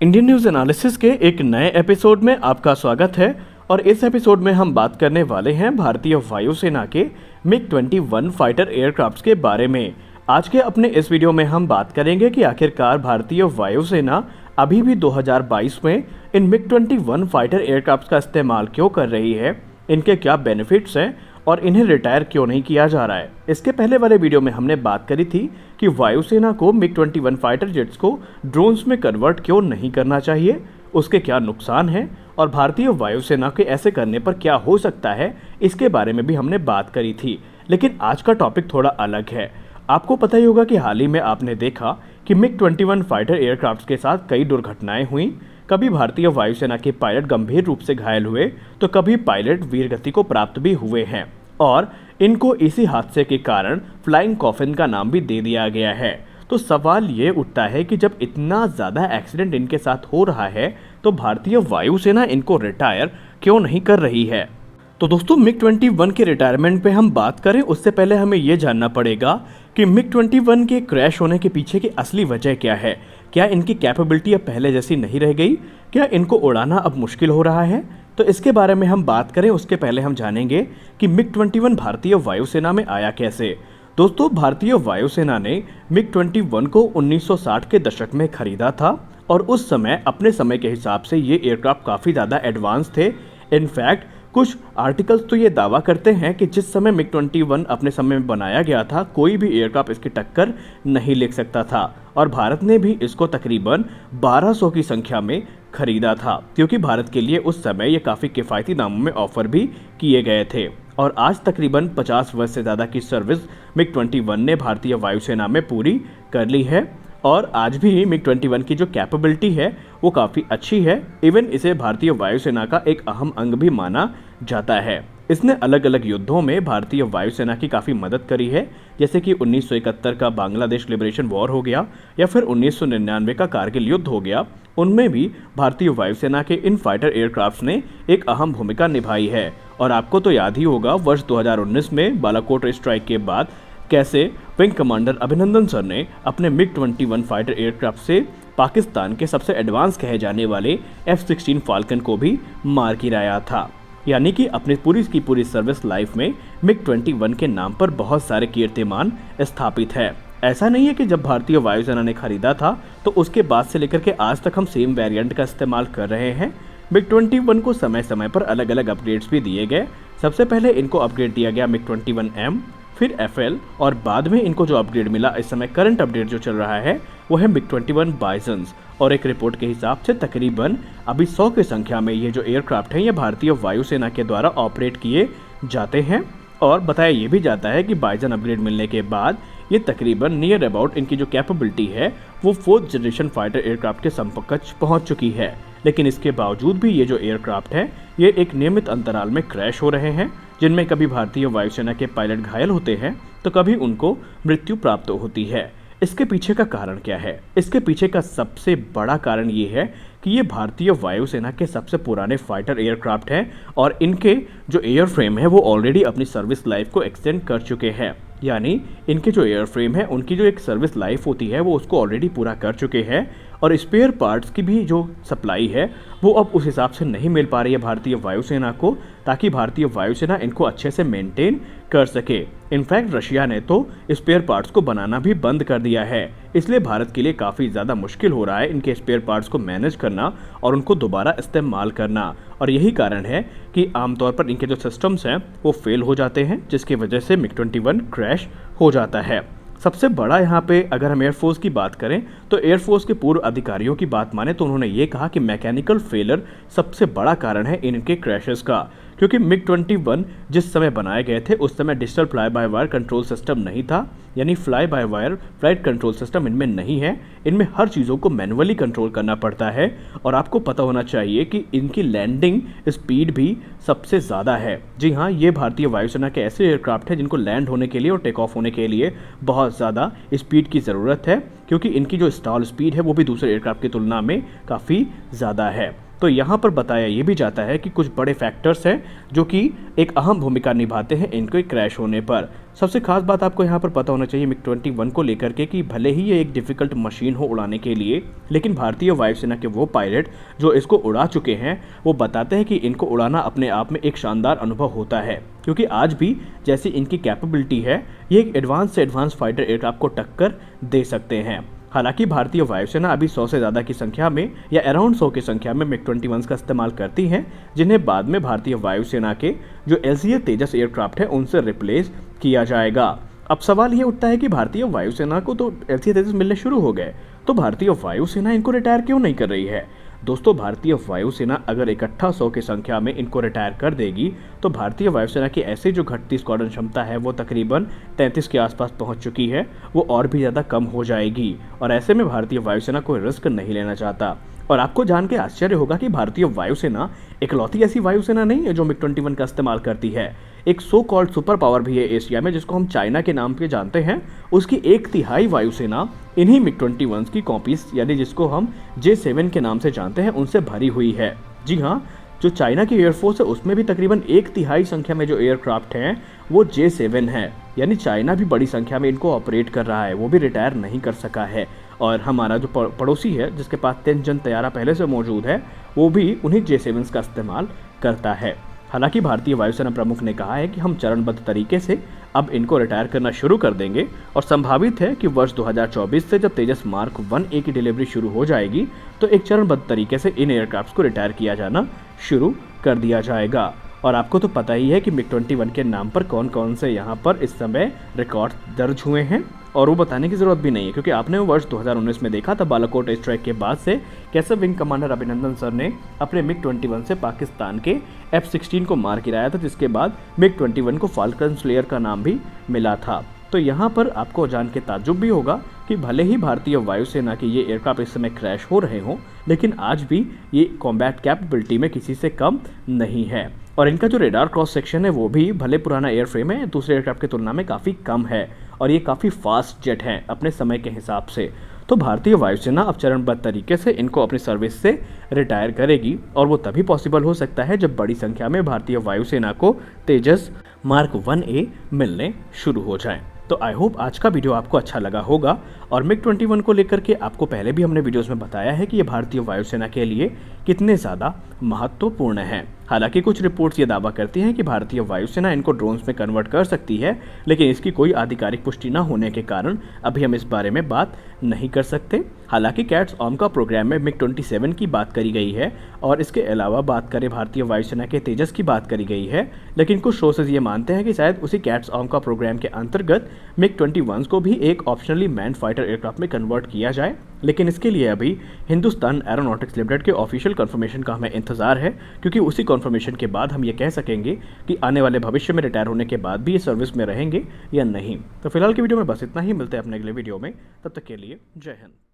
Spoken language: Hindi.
इंडियन न्यूज़ एनालिसिस के एक नए एपिसोड में आपका स्वागत है। और इस एपिसोड में हम बात करने वाले हैं भारतीय वायुसेना के MiG-21 फाइटर एयरक्राफ्ट्स के बारे में। आज के अपने इस वीडियो में हम बात करेंगे कि आखिरकार भारतीय वायुसेना अभी भी 2022 में इन MiG-21 फाइटर एयरक्राफ्ट्स का इस्तेमाल क्यों कर रही है, इनके क्या बेनिफिट्स हैं और इन्हें रिटायर क्यों नहीं किया जा रहा है। इसके पहले वाले वीडियो में हमने बात करी थी कि वायुसेना को MiG-21 फाइटर जेट्स को ड्रोन्स में कन्वर्ट क्यों नहीं करना चाहिए, उसके क्या नुकसान हैं और भारतीय वायुसेना के ऐसे करने पर क्या हो सकता है, इसके बारे में भी हमने बात करी थी। लेकिन आज का टॉपिक थोड़ा अलग है। आपको पता ही होगा कि हाल ही में आपने देखा कि MiG-21 फाइटर एयरक्राफ्ट्स के साथ कई दुर्घटनाएं हुई। कभी भारतीय वायुसेना के पायलट गंभीर रूप से घायल हुए तो कभी पायलट वीरगति को प्राप्त भी हुए हैं और इनको इसी हादसे के कारण फ्लाइंग कॉफिन का नाम भी दे दिया गया है। तो सवाल ये उठता है कि जब इतना ज़्यादा एक्सीडेंट इनके साथ हो रहा है तो भारतीय वायुसेना इनको रिटायर क्यों नहीं कर रही है। तो दोस्तों, MiG-21 के रिटायरमेंट पे हम बात करें उससे पहले हमें ये जानना पड़ेगा कि MiG-21 के क्रैश होने के पीछे की असली वजह क्या है। क्या इनकी कैपेबिलिटी अब पहले जैसी नहीं रह गई? क्या इनको उड़ाना अब मुश्किल हो रहा है? तो इसके बारे में हम बात करें उसके पहले हम जानेंगे कि MiG-21 भारतीय वायुसेना में आया कैसे। दोस्तों, भारतीय वायुसेना ने MiG-21 को 1960 के दशक में खरीदा था और उस समय अपने समय के हिसाब से ये एयरक्राफ्ट काफ़ी ज़्यादा एडवांस थे। इनफैक्ट कुछ आर्टिकल्स तो ये दावा करते हैं कि जिस समय MiG-21 अपने समय में बनाया गया था, कोई भी एयरक्राफ्ट इसकी टक्कर नहीं ले सकता था और भारत ने भी इसको तकरीबन 1200 की संख्या में खरीदा था, क्योंकि भारत के लिए उस समय ये काफ़ी किफ़ायती दामों में ऑफर भी किए गए थे। और आज तकरीबन 50 वर्ष से ज़्यादा की सर्विस MiG-21 ने भारतीय वायुसेना में पूरी कर ली है और आज भी MiG-21 की जो कैपेबिलिटी है वो काफ़ी अच्छी है। इवन इसे भारतीय वायुसेना का एक अहम अंग भी माना जाता है। इसने अलग अलग युद्धों में भारतीय वायुसेना की काफ़ी मदद करी है, जैसे कि 1971 का बांग्लादेश लिबरेशन वॉर हो गया या फिर 1999 का कारगिल युद्ध हो गया। उनमें भी भारतीय वायुसेना के इन फाइटर एयरक्राफ्ट्स ने एक अहम भूमिका निभाई है। और आपको तो याद ही होगा वर्ष 2019 में बालाकोट एयर स्ट्राइक के बाद कैसे विंग कमांडर अभिनंदन सर ने अपने MiG-21 फाइटर एयरक्राफ्ट से पाकिस्तान के सबसे एडवांस कहे जाने वाले F-16 फाल्कन को भी मार गिराया था। यानी कि अपनी पूरी सर्विस लाइफ में MiG-21 के नाम पर बहुत सारे कीर्तिमान स्थापित है। ऐसा नहीं है कि जब भारतीय वायुसेना ने खरीदा था तो उसके बाद से लेकर के आज तक हम सेम वेरिएंट का इस्तेमाल कर रहे हैं। MiG-21 को समय समय पर अलग अलग अपग्रेड्स भी दिए गए। सबसे पहले इनको अपग्रेड दिया गया MiG-21M, फिर FL और बाद में इनको जो अपग्रेड मिला, इस समय करंट अपडेट जो चल रहा है वो है MiG-21 बाइसन्स। और एक रिपोर्ट के हिसाब से तकरीबन अभी 100 की संख्या में ये जो एयरक्राफ्ट हैं ये भारतीय वायुसेना के द्वारा ऑपरेट किए जाते हैं। और बताया ये भी जाता है कि बाइसन अपग्रेड मिलने के बाद ये तकरीबन नियर अबाउट इनकी जो कैपेबिलिटी है वो 4th जनरेशन फाइटर एयरक्राफ्ट के समकक्ष पहुंच चुकी है। लेकिन इसके बावजूद भी ये जो एयरक्राफ्ट है ये एक नियमित अंतराल में क्रैश हो रहे हैं, जिनमें कभी भारतीय वायुसेना के पायलट घायल होते हैं तो कभी उनको मृत्यु प्राप्त होती है। इसके पीछे का कारण क्या है? इसके पीछे का सबसे बड़ा कारण ये है कि ये भारतीय वायुसेना के सबसे पुराने फाइटर एयरक्राफ्ट हैं और इनके जो एयरफ्रेम है वो ऑलरेडी अपनी सर्विस लाइफ को एक्सटेंड कर चुके हैं। यानी इनके जो एयरफ्रेम है उनकी जो एक सर्विस लाइफ होती है वो उसको ऑलरेडी पूरा कर चुके हैं और स्पेयर पार्ट्स की भी जो सप्लाई है वो अब उस हिसाब से नहीं मिल पा रही है भारतीय वायुसेना को, ताकि भारतीय वायुसेना इनको अच्छे से मेंटेन कर सके। इनफैक्ट रशिया ने तो स्पेयर पार्ट्स को बनाना भी बंद कर दिया है, इसलिए भारत के लिए काफ़ी ज़्यादा मुश्किल हो रहा है इनके स्पेयर पार्ट्स को मैनेज करना और उनको दोबारा इस्तेमाल करना। और यही कारण है कि आमतौर पर इनके जो सिस्टम्स हैं वो फेल हो जाते हैं, जिसकी वजह से MiG-21 क्रैश हो जाता है। सबसे बड़ा यहाँ पे अगर हम एयरफोर्स की बात करें तो एयरफोर्स के पूर्व अधिकारियों की बात माने तो उन्होंने ये कहा कि मैकेनिकल फेलर सबसे बड़ा कारण है इनके क्रैशेस का, क्योंकि MiG-21 जिस समय बनाए गए थे उस समय digital fly by wire control system नहीं था। यानी fly by wire flight control system इनमें नहीं है, इनमें हर चीज़ों को मैनुअली कंट्रोल करना पड़ता है। और आपको पता होना चाहिए कि इनकी लैंडिंग स्पीड भी सबसे ज़्यादा है। जी हाँ, ये भारतीय वायुसेना के ऐसे एयरक्राफ्ट हैं जिनको लैंड होने के लिए और टेक ऑफ होने के लिए बहुत ज़्यादा स्पीड की ज़रूरत है, क्योंकि इनकी जो स्टॉल स्पीड है वो भी दूसरे एयरक्राफ्ट की तुलना में काफ़ी ज़्यादा है। तो यहाँ पर बताया ये भी जाता है कि कुछ बड़े फैक्टर्स हैं जो कि एक अहम भूमिका निभाते हैं इनके क्रैश होने पर। सबसे खास बात आपको यहाँ पर पता होना चाहिए मिग 21 को लेकर के कि भले ही ये एक डिफ़िकल्ट मशीन हो उड़ाने के लिए, लेकिन भारतीय वायुसेना के वो पायलट जो इसको उड़ा चुके हैं वो बताते हैं कि इनको उड़ाना अपने आप में एक शानदार अनुभव होता है, क्योंकि आज भी जैसी इनकी कैपेबिलिटी है ये एक एडवांस से एडवांस फाइटर एयरक्राफ्ट को टक्कर दे सकते हैं। हालांकि भारतीय वायुसेना अभी 100 से ज़्यादा की संख्या में या अराउंड 100 की संख्या में मिग 21 का इस्तेमाल करती हैं, जिन्हें बाद में भारतीय वायुसेना के जो LCA तेजस एयरक्राफ्ट है उनसे रिप्लेस किया जाएगा। अब सवाल ये उठता है कि भारतीय वायुसेना को तो LCA तेजस मिलने शुरू हो गए, तो भारतीय वायुसेना इनको रिटायर क्यों नहीं कर रही है? दोस्तों, भारतीय वायुसेना अगर इकट्ठा 100 की संख्या में इनको रिटायर कर देगी तो भारतीय वायुसेना की ऐसी जो घटती स्क्वाड्रन क्षमता है वो तकरीबन 33 के आसपास पहुंच चुकी है, वो और भी ज़्यादा कम हो जाएगी। और ऐसे में भारतीय वायुसेना कोई रिस्क नहीं लेना चाहता। और आपको जान के आश्चर्य होगा कि भारतीय वायुसेना इकलौती ऐसी वायुसेना नहीं है जो मिग 21 का इस्तेमाल करती है। एक सो कॉल्ड सुपर पावर भी है एशिया में जिसको हम चाइना के नाम पे जानते हैं, उसकी 1/3 वायुसेना इन्हीं मिग 21 की कॉपीज यानी जिसको हम J7 के नाम से जानते हैं उनसे भरी हुई है। जी हाँ, जो चाइना की एयरफोर्स है उसमें भी तकरीबन 1/3 संख्या में जो एयरक्राफ्ट हैं वो J7 है, यानी चाइना भी बड़ी संख्या में इनको ऑपरेट कर रहा है, वो भी रिटायर नहीं कर सका है। और हमारा जो पड़ोसी है जिसके पास तेंजन तैयारा पहले से मौजूद है वो भी उन्हीं J7 का इस्तेमाल करता है। हालांकि भारतीय वायुसेना प्रमुख ने कहा है कि हम चरणबद्ध तरीके से अब इनको रिटायर करना शुरू कर देंगे और संभावित है कि वर्ष 2024 से जब तेजस मार्क 1A की डिलीवरी शुरू हो जाएगी तो एक चरणबद्ध तरीके से इन एयरक्राफ्ट को रिटायर किया जाना शुरू कर दिया जाएगा। और आपको तो पता ही है कि मिग 21 के नाम पर कौन कौन से यहाँ पर इस समय रिकॉर्ड दर्ज हुए हैं, और वो बताने की ज़रूरत भी नहीं है क्योंकि आपने वर्ष 2019 में देखा था बालाकोट स्ट्राइक के बाद से कैसे विंग कमांडर अभिनंदन सर ने अपने मिग 21 से पाकिस्तान के F-16 को मार गिराया था, जिसके बाद मिग 21 को फाल्कन स्लेयर का नाम भी मिला था। तो यहाँ पर आपको जान के ताज्जुब भी होगा कि भले ही भारतीय वायुसेना के ये एयरक्राफ्ट इस समय क्रैश हो रहे हों, लेकिन आज भी ये कॉम्बैट कैपेबिलिटी में किसी से कम नहीं है। और इनका जो रेडार क्रॉस सेक्शन है वो भी भले पुराना एयरफ्रेम है, दूसरे एयरक्राफ्ट की तुलना में काफ़ी कम है और ये काफ़ी फास्ट जेट हैं अपने समय के हिसाब से। तो भारतीय वायुसेना अब चरणबद्ध तरीके से इनको अपनी सर्विस से रिटायर करेगी और वो तभी पॉसिबल हो सकता है जब बड़ी संख्या में भारतीय वायुसेना को तेजस मार्क 1A मिलने शुरू हो जाएं। तो आई होप आज का वीडियो आपको अच्छा लगा होगा। और मिग 21 को लेकर के आपको पहले भी हमने वीडियोस में बताया है कि ये भारतीय वायुसेना के लिए कितने ज़्यादा महत्वपूर्ण हैं। हालांकि कुछ रिपोर्ट्स ये दावा करती हैं कि भारतीय वायुसेना इनको ड्रोन्स में कन्वर्ट कर सकती है, लेकिन इसकी कोई आधिकारिक पुष्टि न होने के कारण अभी हम इस बारे में बात नहीं कर सकते। हालांकि कैट्स ऑम का प्रोग्राम में मिग 27 की बात करी गई है और इसके अलावा बात करें भारतीय वायुसेना के तेजस की बात करी गई है, लेकिन कुछ सोर्सेज ये मानते हैं कि शायद उसी कैट्स ऑम का प्रोग्राम के अंतर्गत मिग 21 को भी एक ऑप्शनली मैन फाइटर एयरक्राफ्ट में कन्वर्ट किया जाए, लेकिन इसके लिए अभी हिंदुस्तान एरोनॉटिक्स लिमिटेड के ऑफिशियल कंफर्मेशन का हमें इंतजार है, क्योंकि उसी कंफर्मेशन के बाद हम ये कह सकेंगे कि आने वाले भविष्य में रिटायर होने के बाद भी ये सर्विस में रहेंगे या नहीं। तो फिलहाल की वीडियो में बस इतना ही, मिलते हैं अपने अगले वीडियो में, तब तक के लिए जय हिंद।